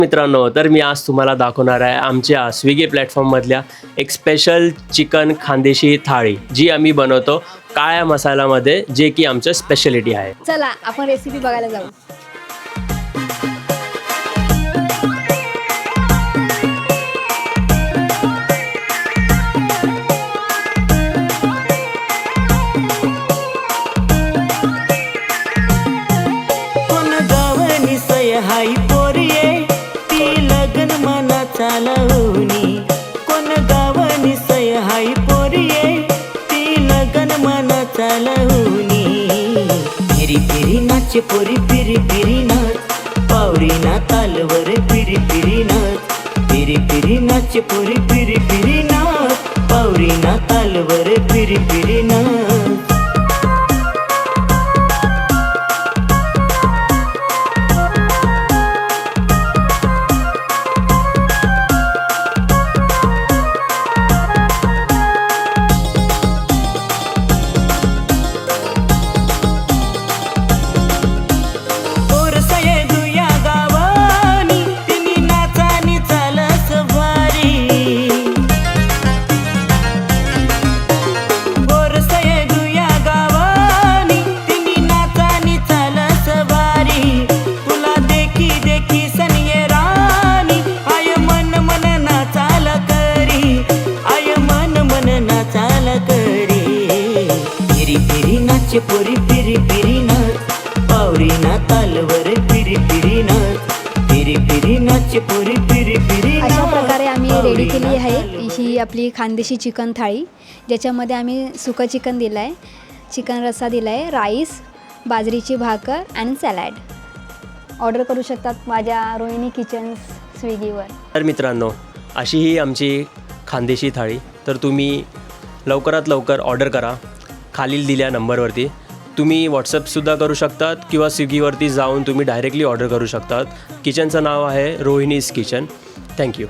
मित्रांनो, तर मी आज तुम्हाला दाखवणार आहे आमच्या स्विगी प्लॅटफॉर्ममधल्या एक स्पेशल चिकन खानदेशी थाळी जी आम्ही बनवतो काळ्या मसाल्यामध्ये, जे की आमचं स्पेशलिटी आहे. चला आपण रेसिपी बघायला जाऊ. हाई पोरिये ती लगन मना चालवणी. कोण गावनी सय हाई पोरिये ती लगन मना चालवणी. फिरी फिरी नाच पोरी फिरी फिरी नाच, पावरी ना तालवर फिरी फिरी नाच. फिरी फिरी नाच पोरी फिरी फिरी नाच, पावरी ना तालवर फिरी फिरी नाच. पोरी फिरी फिरी नाच, पावरी ना तालवर फिरी फिरी नाच. फिरी फिरी नाच पोरी फिरी फिरी नाच. अशा प्रकारे आम्ही रेडी केली आहे ही आपली खानदेशी चिकन थाळी, ज्याच्यामध्ये आम्ही सुकं चिकन दिलं आहे, चिकन रस्सा दिला आहे, राईस, बाजरीची भाकर आणि सॅलॅड. ऑर्डर करू शकतात माझ्या रोहिणी किचन स्विगीवर. तर मित्रांनो, अशी ही आमची खानदेशी थाळी. तर तुम्ही लवकरात लवकर ऑर्डर करा खालील दिल्या नंबरवरती. तुम्ही व्हॉट्सअपसुद्धा करू शकतात किंवा स्विगीवरती जाऊन तुम्ही डायरेक्टली ऑर्डर करू शकतात. किचनचं नाव आहे रोहिणीज किचन. थँक्यू.